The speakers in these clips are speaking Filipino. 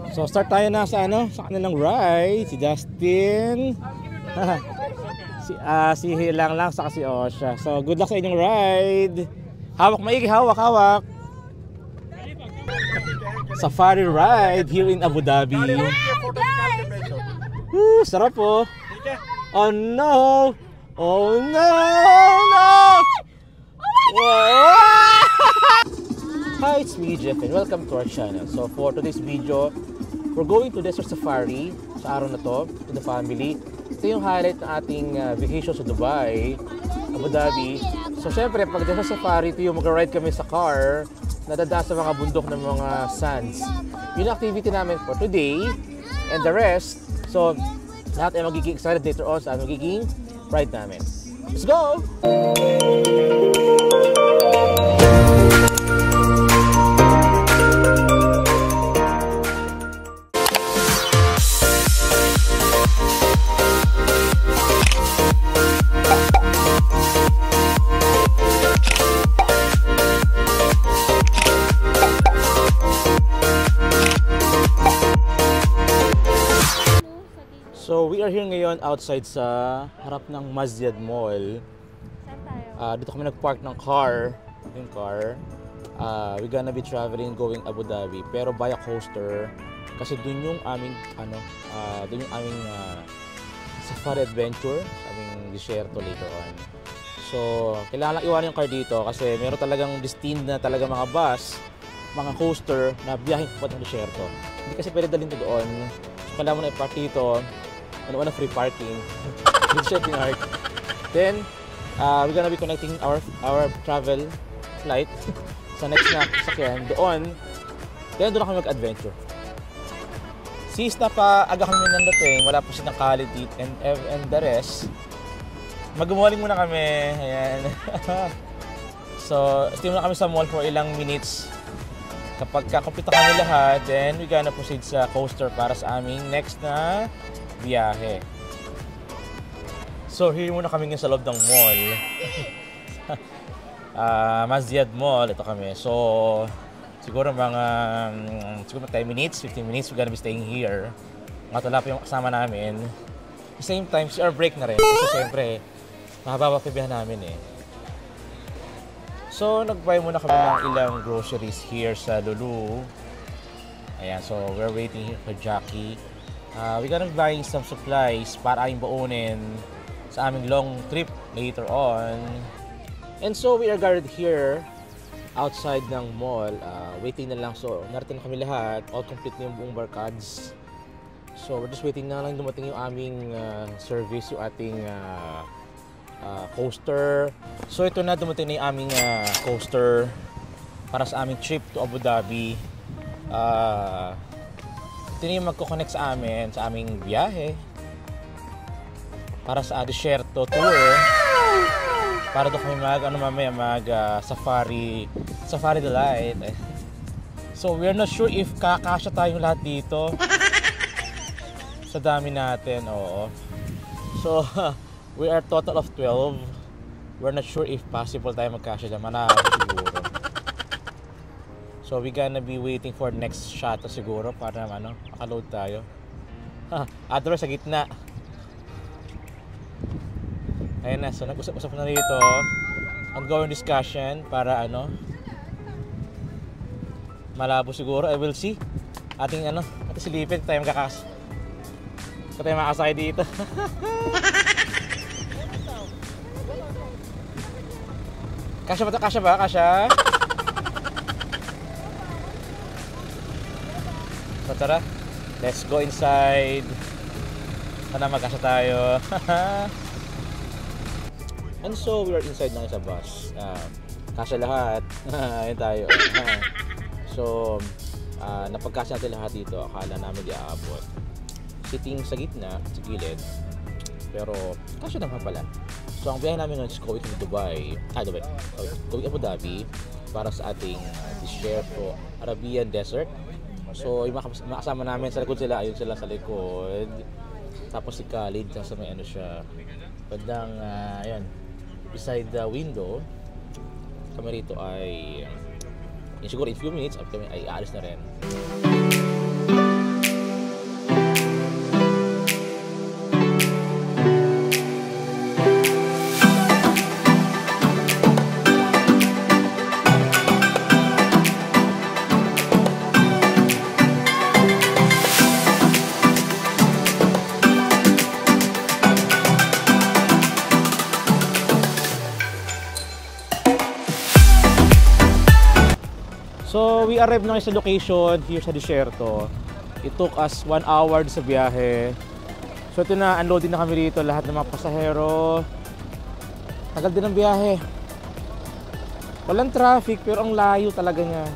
So start tayo na sa sa kanilang ride. Si Justin. si Hilang lang sa si Osha. So good luck sa inyong ride. Hawak maigi, hawak. Safari ride here in Abu Dhabi. Sarap po. Oh no! Oh no! Hi, it's me Jeff and welcome to our channel. So for today's video, we're going to Desert Safari sa araw na to with the family. Ito yung highlight ng ating vacation sa Dubai, Abu Dhabi. So syempre, pag Desert Safari, ito yung mag-ride kami sa car, nadadaan sa mga bundok ng mga sands. Yun ang activity namin for today and the rest. So lahat ay magiging excited later on sa magiging ride namin. Let's go! So we are here ngayon outside sa harap ng Masjid Mall. Saan tayo? Dito kami nag-park ng car. Yung car. We're gonna be traveling going Abu Dhabi pero via coaster kasi dun yung aming safari adventure, aming desierto later on. So kailangan lang iwanan yung car dito kasi meron talagang destined na talaga mga bus, mga coaster na biyaheng papunta ng desierto. Hindi kasi pwede dalhin to doon. So kailangan mo na i-park dito. Ano free parking. Dito siya tinark. Then we're gonna be connecting our travel flight sa next na sakyan doon. Then doon kami mag-adventure. Since na pa aga kami nandating, wala pa silang Khalid and the rest. Mag-morning muna kami. Ayan. So stay muna kami sa mall for ilang minutes. Kapag complete kami lahat, then we're gonna proceed sa coaster para sa aming next na biyahe. So here muna kami sa loob ng mall. Masjid Mall, ito kami. So siguro mga 10 minutes, 15 minutes we're gonna be staying here. Matala pa yung kasama namin. At the same time, our break na rin. Kasi siyempre, mahaba pa biyahe namin eh. So nag-buy muna kami ng ilang groceries here sa Lulu. Ayan, so we're waiting here for Jackie. We're gonna be buying some supplies para aming baunin sa aming long trip later on. And so we are gathered here outside ng mall, waiting na lang. So narating na kami lahat, all complete na yung buong barkads. So we're just waiting na lang dumating yung aming service, yung ating coaster. So ito na, dumating na yung aming coaster para sa aming trip to Abu Dhabi. Ito na yung magkoconnect sa amin, sa aming biyahe para sa desierto tour. Para doon kami mag safari delight. So we're not sure if kakasya tayong lahat dito sa dami natin. Oo. So we are total of 12. We're not sure if possible tayo magkasya dyan. Manalo siguro. So we gonna be waiting for next shot siguro para makaload tayo. Otherwise sa gitna. Ayun na, so nag-usap-usap na rito. Ongoing discussion para malabo siguro. I will see. Ating silipin tayo makakasakay dito. Kasya ba? So tara, let's go inside. Sana magkasya tayo. And so we are inside na sa bus. Kasya lahat. Ayan tayo. So napagkasya natin lahat dito. Akala namin di aabot. Sitting sa gitna, sa gilid. Pero kasya naman pala. So ang biyahe namin ngayon is going to Dubai. Going Abu Dhabi para sa ating desierto, Arabian Desert. So yung makasama namin sa likod sila, ayun sila sa likod. Tapos si Khalid, sa may siya, bandang ayan, beside the window. Kami rito ay siguro in few minutes after kami ay aalis na rin. arrived na sa location here sa Desierto. It took us 1 hour sa biyahe. So ito na, unloading na kami rito, lahat ng mga pasahero. Tagal din ang biyahe. Walang traffic pero ang layo talaga niya.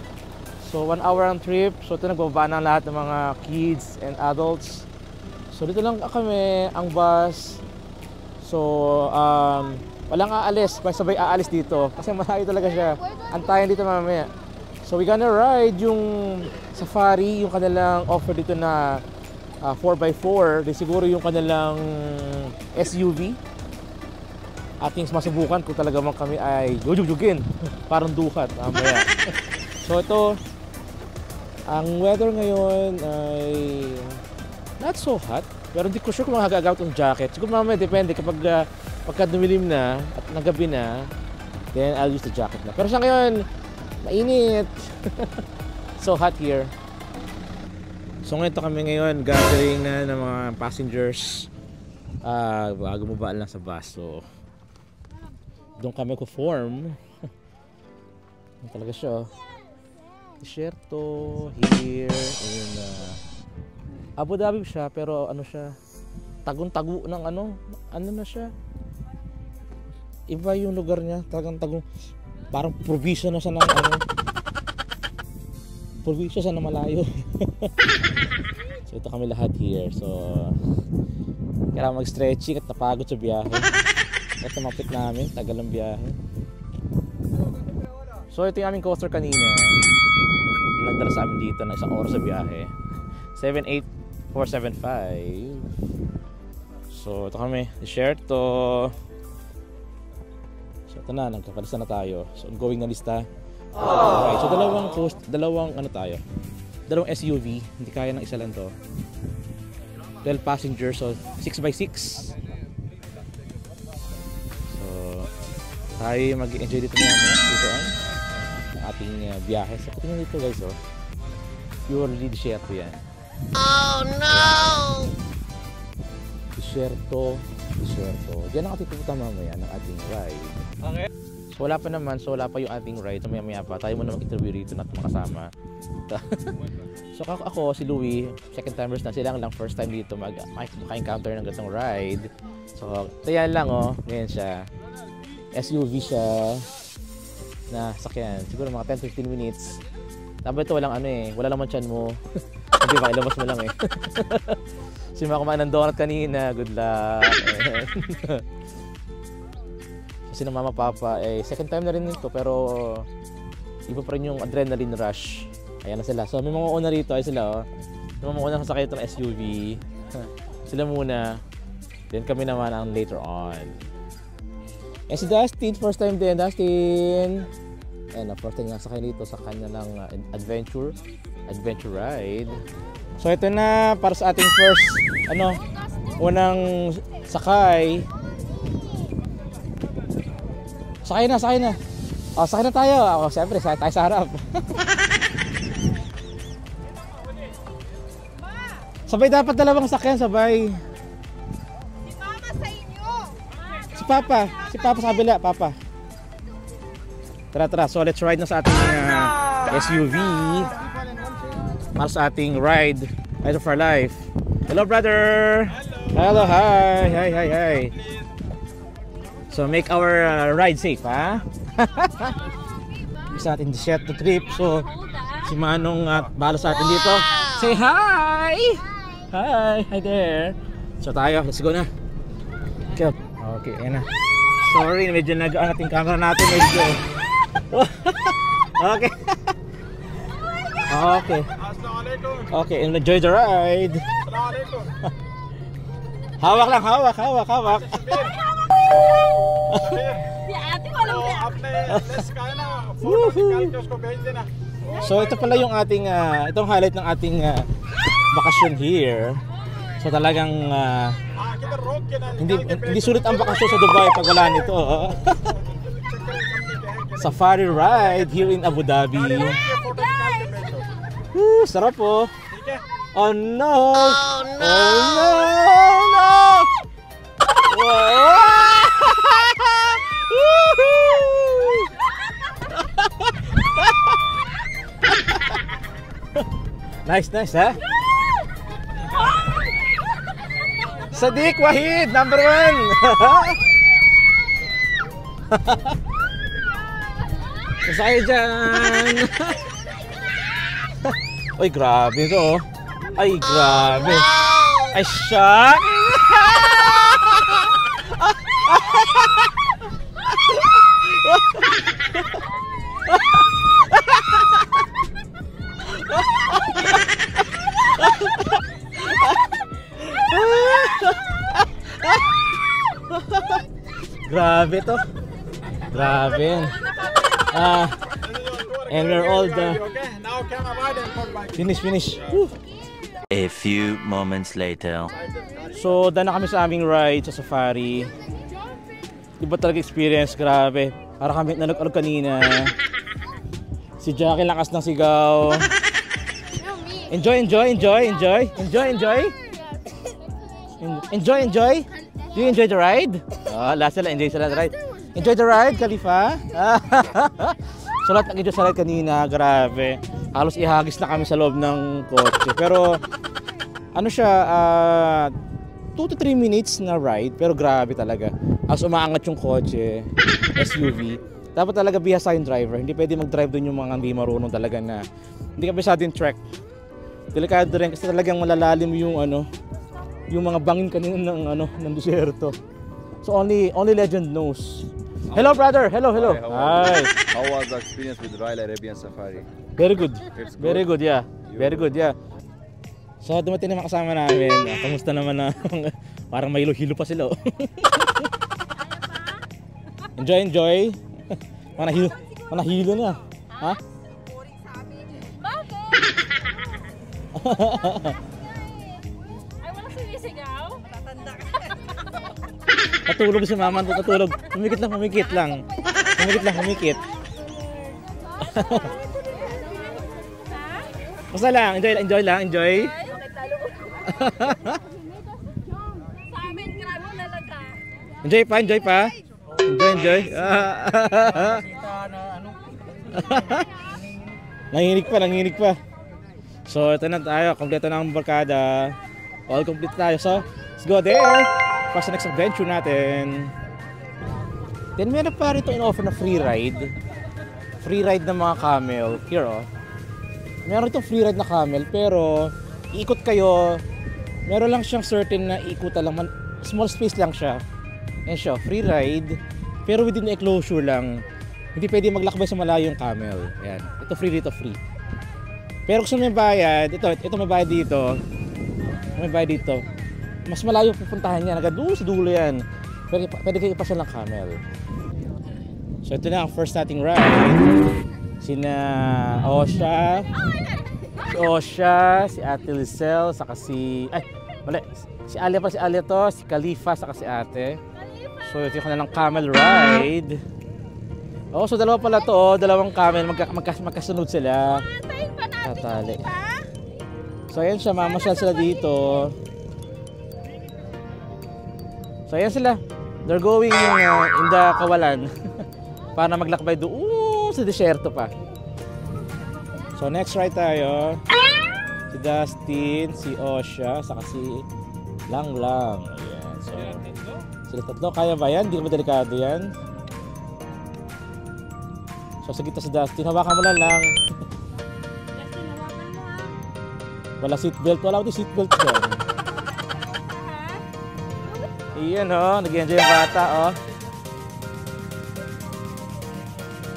So 1 hour ang trip. So ito nagbaba na lahat ng mga kids and adults. So dito lang kami, ang bus. So walang aalis, sabay aalis dito kasi malayo talaga siya. Antayin dito mamaya. So we gonna ride yung safari, yung kanilang offer dito na 4x4. Di siguro yung kanilang SUV. Ating masubukan kung talaga man kami ay jujugjugin. Parang dukat mamaya. So ito, ang weather ngayon ay not so hot. Pero hindi ko sure kung makagagamit ng jacket. Siguro mamaya depende kapag pagka dumilim na at nagabi na, then I'll use the jacket na. Pero sa ngayon, mainit. So hot here. So ngayon kami ngayon, gathering na ng mga passengers. Gumabaan lang sa bus. So, doon kami ko-form. Ano talaga siya? Desierto, here, in Abu Dhabi siya, pero ano siya? Tagong-tago ng ano na siya? Iba yung lugar niya, talagang tagong, parang probinsya na siya ng probinsya siya na malayo. So ito kami lahat here. So kailangan mag-stretching at napagod sa biyahe. At namapit namin, tagal ng biyahe. So ito yung aming coaster kanina. Nagdala sa amin dito na 1 oras sa biyahe. 78475. So ito kami, Desierto. So ito na, nagkapalista na tayo. So ongoing na lista. Okay, so dalawang SUV, hindi kaya ng isa lang to. 12 passengers, so 6x6. So tayo mag-enjoy dito ang ating biyahe. So tingnan dito guys, oh. Purely Desierto yan. Oh no! Desierto. Diyan ang ating pupunta mamaya ng ating ride. Okay. So wala pa naman, so wala pa yung ating ride. So maya pa, tayo muna mag-interview rito na makasama. So ako, si Louie, second timers na, sila lang first time dito maka-encounter ng ganitong ride. So tayan lang oh, ngayon siya. SUV siya na sakyan. Siguro mga 10-15 minutes. Tama ito, walang wala naman tiyan mo. Hindi ba, ilabas mo lang eh. Si mga kumain ng donut kanina, good luck. Kasi ng mama papa, second time na rin ito pero iba pa rin yung adrenaline rush. Ayan na sila. So may mga una rito, ay sila oh. May mga una sasakay ito ng SUV. Sila muna. Then kami naman ang later on. Si Dustin, first time din. Dustin! Ayan, first time nga sakay dito sa kanya ng adventure ride. So ito na para sa ating first unang sakay. Sakay na. Oh, sakay na tayo. Ako, siyempre, sakay tayo sa harap. Sabay dapat dalawang sakyan, sabay. Si Mama sa inyo. Si Papa sa kabila, Papa. Tara. So let's ride na sa ating SUV. Para sa ating ride of our life. Hello brother. Hello, hi. So make our ride safe, ha? Sa ating Desierto trip. So si Manong bahala sa atin dito. Say hi. Hi there. So tayo, let's go na. Okay, ayan na. Sorry, medyo nag-aan ating camera natin medyo. Okay. Okay, enjoy the ride. Hawak lang, hawak. So ito pala yung ating itong highlight ng ating bakasyon here. So talagang hindi sulit ang bakasyon sa Dubai pag wala nito. Safari ride here in Abu Dhabi. Sarap po. Oh no! Wow! Nice, nice, ha? Sadiq Wahid, number 1. Masa kayo dyan? Ay, grabe ito, oh. Ay, grabe. Ay, shock! Grabe to. Grabe. And we're all done. Finish. Woo. A few moments later. So, daan na kami sa aming ride sa safari. Iba talaga experience, grabe. Para kami nalog-alog kanina. Si Jackie lakas ng sigaw. Enjoy. Do you enjoy the ride? Last sila, enjoy sila the ride. Enjoy the ride, Khalifa. So lahat nag-enjoy sa ride kanina, grabe. Halos ihagis na kami sa loob ng kotse. Pero ano siya, 2 to 3 minutes na ride, pero grabe talaga. As umaangat yung kotse, SUV. Dapat talaga bihasa yung driver. Hindi pwede mag-drive doon yung mga hindi marunong talaga na. Hindi ka bisado yung track. Delikado rin kasi talagang malalalim yung yung mga bangin kanina ng desierto. So only legend knows. Hello brother. Hello. Hi. How was the experience with Royal Arabian Safari? Very good. It's good. Very good, yeah. Very good, yeah. So dumating naman kasama namin. Kamusta naman na parang may hilo pa sila. Enjoy. Manahilo na. Ha? Ay, walang sinisigaw? Tatanda ka. Natulog si mama, natulog. Humikit lang. Basta lang, enjoy lang. Sa amin, grabe talaga. Enjoy pa. Enjoy. Nanginig pa. So, ito na tayo. Kompleto na ang barkada. All complete tayo. So, let's go there. Para sa next adventure natin. Then, meron pa rito in-offer na free ride. Free ride ng mga camel. Here, oh. Meron itong free ride na camel, pero iikot kayo. Meron lang siyang certain na ikutan lang. Small space lang siya. Yan siya, free ride. Pero within the enclosure lang. Hindi pwede maglakbay sa malayo yung camel. Yan. Ito free dito, free. Pero kung may bayad, ito may bayad dito. May bayad dito. Mas malayo pupuntahan niya. Doon sa dulo yan. Pwede kayo ipasya ng camel. So ito na ang first nating ride. Sina Osha, si Ate Lizelle, saka si... Ay, mali. Si Alia pa, si Alia to, si Khalifa, saka si Ate. So ito yung kanilang camel ride. Oh, so dalawa pala to, oh. Dalawang camel, magkasunod sila. Tatali. So ayan siya, mamasyal sila dito. So ayan sila. They're going in the kawalan. Para maglakbay doon sa desierto pa. So next ride tayo. Si Dustin, si Osha, saka si Lang. Ayan. So sila tatlo, kaya ba yan? Hindi naman delikado yan. So sa gitna si Dustin, hawakan mo lang. Justin, hawakan mo ha. Wala seatbelt, wala ko seatbelt dyan. Iyan oh, nag-enjoy yung bata oh.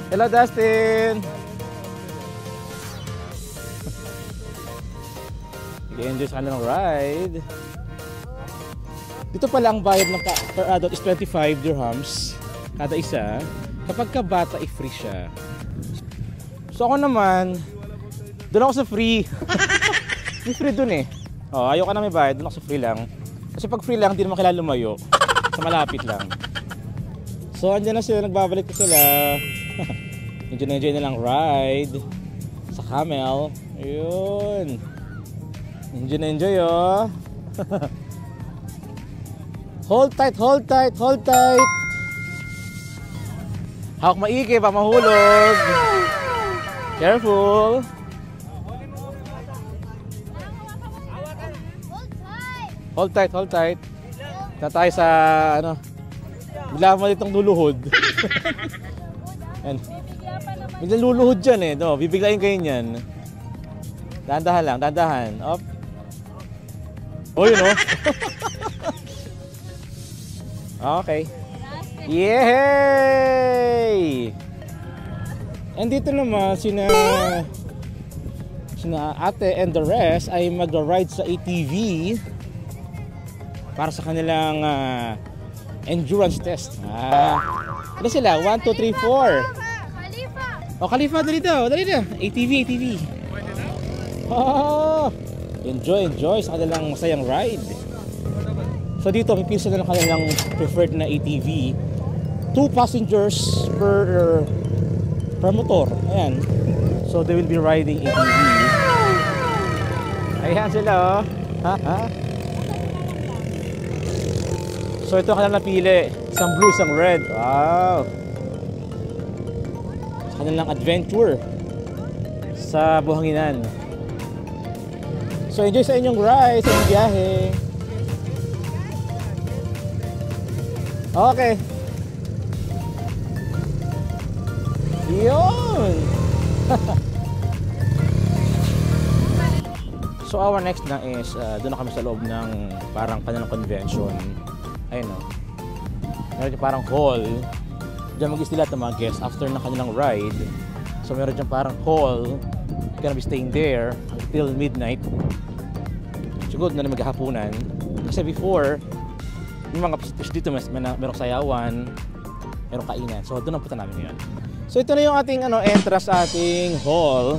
Hello Dustin! Nag-enjoy sa kanilang ride. Dito pala ang bayad ng per adult is 25 dirhams kada isa. Kapag ka bata, i-free siya. So ako naman, doon ako sa free. May free doon eh. Oh, ayaw ka na may bayad, doon ako sa free lang. Kasi pag free lang, hindi naman kailangan lumayo. Sa malapit lang. So andyan na sila, nagbabalik ko sila. Enjoy na lang ride sa camel. Ayun. Enjoy oh. Hold tight. Hawak maigi pa mahulog. Careful. Hold tight, hold tight. Na tayo sa, ano, bigla mo itong luluhod. Yan. Biglang luluhod dyan eh, no? Bibiglayin kayo niyan. Dahan-dahan lang, dahan-dahan. Up. Oh, yun, oh. Okay. Yay! And dito naman, sina ate and the rest ay mag-ride sa ATV para sa kanilang endurance test. Ano sila? 1, 2, 3, 4. Oh, Khalifa, dali daw. Dali na. ATV. Oh, enjoy sa kanilang masayang ride. So dito, pipisa na lang kanilang preferred na ATV. 2 passengers per motor. Ayan. So they will be riding ATV. Ayan sila, oh. So ito kanilang napili. Isang blue, isang red. Wow. Sa kanilang adventure sa buhanginan. So enjoy sa inyong ride, sa inyong biyahe. Okay. Yun. So our next na is doon na kami sa loob ng parang kanilang convention. Ayun, no. Meron dyan parang hall. Diyan mag-stay lahat ng mga guests after ng kanilang ride. So meron dyan parang hall. We're gonna be staying there until midnight. Siguro na maghahaponan. Kasi before, yung mga facilities dito, merong sayawan, merong kainan. So doon ang punta namin ngayon. So ito na yung ating entrance sa ating hall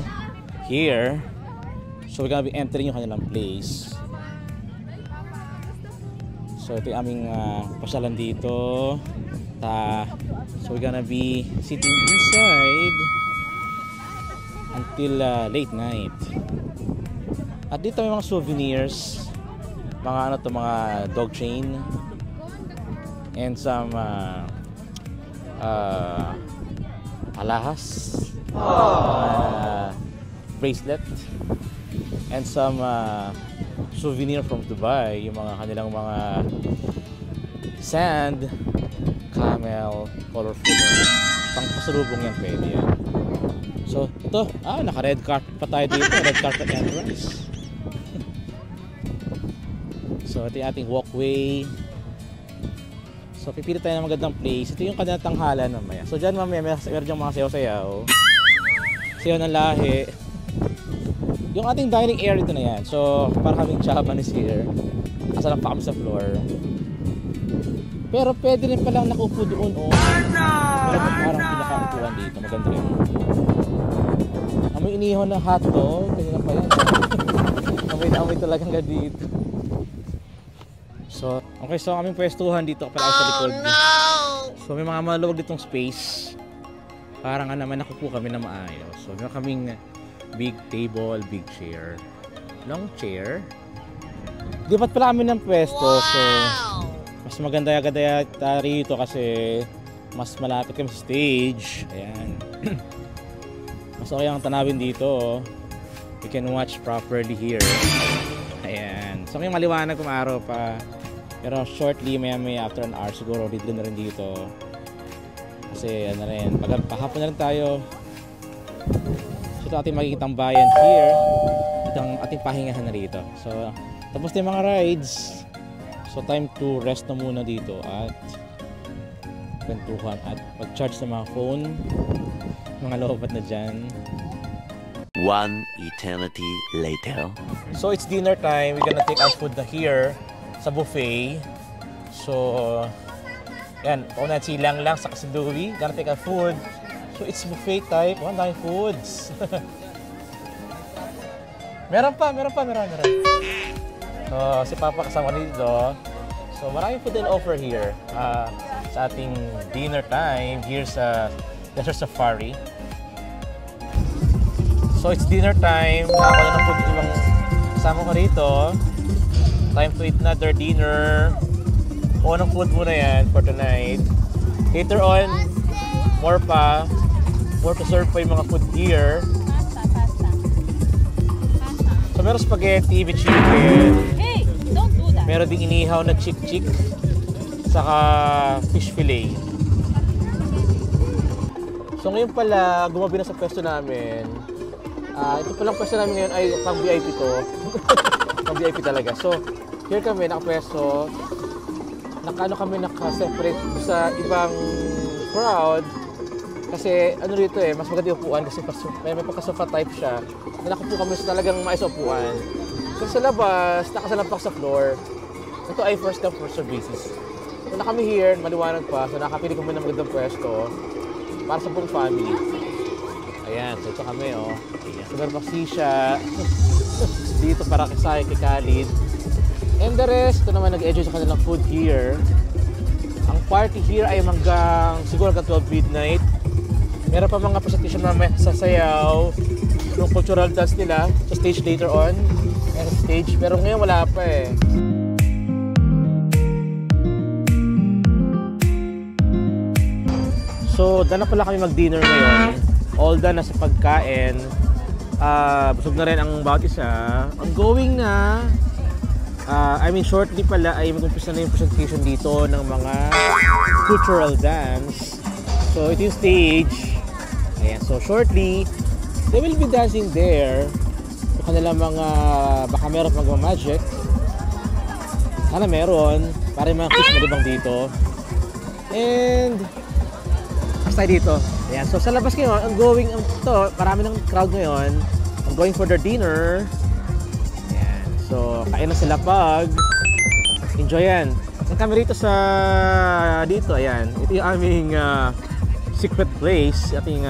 here. So we're gonna be entering yung kanilang place. So ito yung aming pasyalan dito. So we're gonna be sitting inside until late night. At dito may mga souvenirs, mga mga dog chain and some alahas, bracelet, and some souvenir from Dubai, yung mga kanilang mga sand, camel, colorful. Pang pasalubong yan, pwede yan. So ito, naka red carpet pa tayo dito, red carpet entrance. So ito yung ating walkway. So pipili tayo ng magandang place. Ito yung kanilang tanghalan mamaya. So dyan mamaya meron dyan mga sayaw-sayaw, sayaw ng lahi. Yung ating dining area ito na yan. So para kaming Japanese here. Asa lang pa kami sa floor. Pero pwede rin palang nakupo doon, oh. Meron parang pinakaupuan dito. Maganda rin. Amoy inihon ng hotdog. Ganyan na pa yan. Amoy na amoy talagang dito. So, okay, so aming pwestuhan dito pala sa likod. So may mga maluwag ditong space. Para nga naman nakupo kami na maayos. So meron kaming big table, big chair, long chair. Lipat pala kami ng pwesto. So mas maganda rito kasi mas malapit kami sa stage. Ayan. Mas okay ang tanawin dito. You can watch properly here. Ayan. So may maliwanag kung araw pa. Pero shortly, may after an hour siguro dito na rin dito. Kasi ano rin, pahapon na rin tayo. So ito ating makikitang bayan here. Ito ang ating pahingahan na rito. So tapos na yung mga rides. So time to rest na muna dito at kwentuhan at mag-charge sa mga phone. Mga lobat na dyan. One eternity later. So it's dinner time. We're gonna take our food na here sa buffet. So yan, una silang lang sa Kasidui. Gonna take our food. So it's buffet type. One daming foods. meron pa. So si Papa kasama dito. So maraming food and offer here sa ating dinner time here sa Desert Safari. So it's dinner time. Nakakuha na ng food ibang kasama ko rito. Time to eat another dinner. O ng food muna yan for tonight. Later on, more to serve pa yung mga food here. So meron spaghetti with chicken. Hey, don't do that. Meron ding inihaw na chick-chick, saka fish fillet. So ngayon pala, gumabi na sa pwesto namin. Ito palang pwesto namin ngayon ay pang VIP to. Pang VIP talaga. So, here kami, nakapwesto. Naka-separate sa ibang crowd. Kasi ano rito mas maganda yung upuan kasi may pagka-sofa type siya. Nakapo kami sa talagang maayos upuan. So sa labas, nakasalampak sa floor. Ito ay first come first serve basis. So na kami here, maliwanag pa. So nakapili kami ng magandang pwesto para sa buong family. Ayan, so ito kami Ayan. So meron siya dito para kay Khalid. And the rest, ito naman nag-enjoy sa kanilang food here. Ang party here ay siguro hanggang 12 midnight. Meron pa mga presentation na may sasayaw, yung cultural dance nila sa stage later on. Meron stage, pero ngayon wala pa So, dana pala kami mag-dinner ngayon. All done na sa pagkain. Busog na rin ang bawat isa. Ongoing na. Shortly pala ay mag-umpisa na yung presentation dito ng mga cultural dance. So, ito yung stage. Ayan, so shortly, they will be dancing there. Yung kanilang baka meron magmamagic. Sana meron. Para yung mga kids malibang dito. And, basta dito. Ayan, so sa labas ngayon, ongoing marami ng crowd ngayon. I'm going for their dinner. Ayan, so kain na sila enjoy yan. Ang kami rito dito, ayan. Ito yung aming secret place. Ating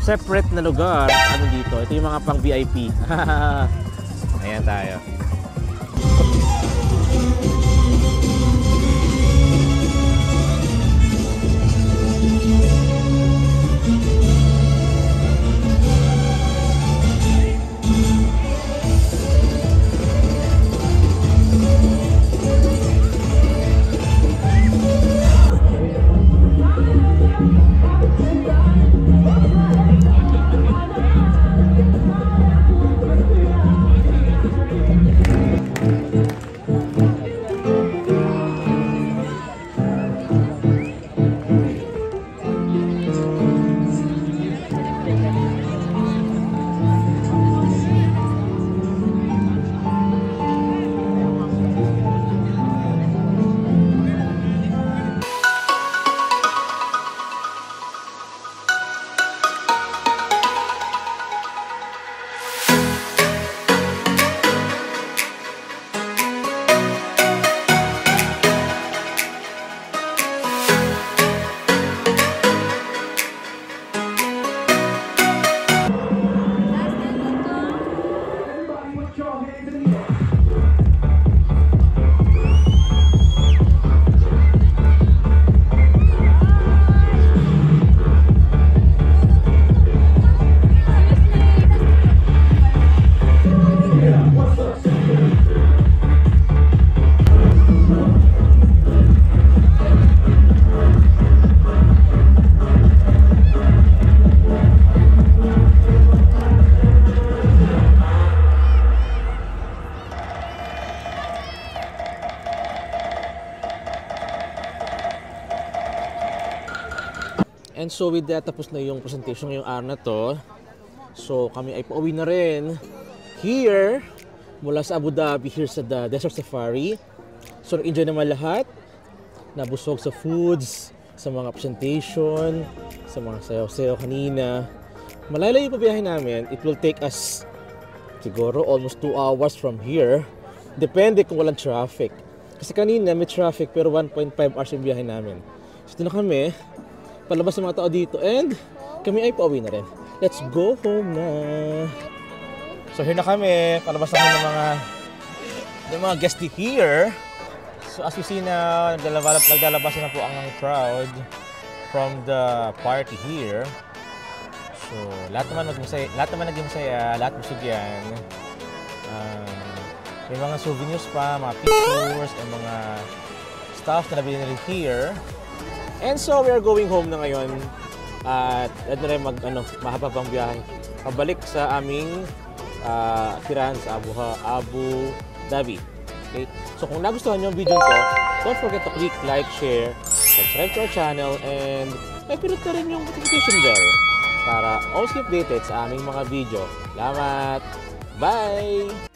separate na lugar. Dito? Ito yung mga pang VIP. Ayan tayo. And so with that, tapos na yung presentation ngayong araw na to. So kami ay pauwi na rin here mula sa Abu Dhabi, here sa the Desert Safari. So nag-enjoy naman lahat, nabusog sa foods, sa mga presentation, sa mga sayaw-sayaw kanina. Malayo yung pabiyahe namin. It will take us siguro almost 2 hours from here. Depende kung walang traffic. Kasi kanina may traffic pero 1.5 hours yung biyahe namin. So ito na kami, palabas ng mga tao dito, and kami ay pauwi na rin. Let's go home na. So here na kami, palabas na kami ng mga guests here. So as you see na, naglalabas na po ang crowd from the party here. So lahat naman naging masaya, lahat busog yan. May mga souvenirs pa, mga pictures, and mga stuff na nabili nila here. And so we are going home na ngayon. At ito rin mahaba pang biyahe pabalik sa aming Firan sa Abu Dhabi. Okay? So kung nagustuhan nyo ang video ko, don't forget to click like, share, subscribe to our channel, and pinut na rin yung notification bell para always keep updated sa aming mga video. Salamat! Bye!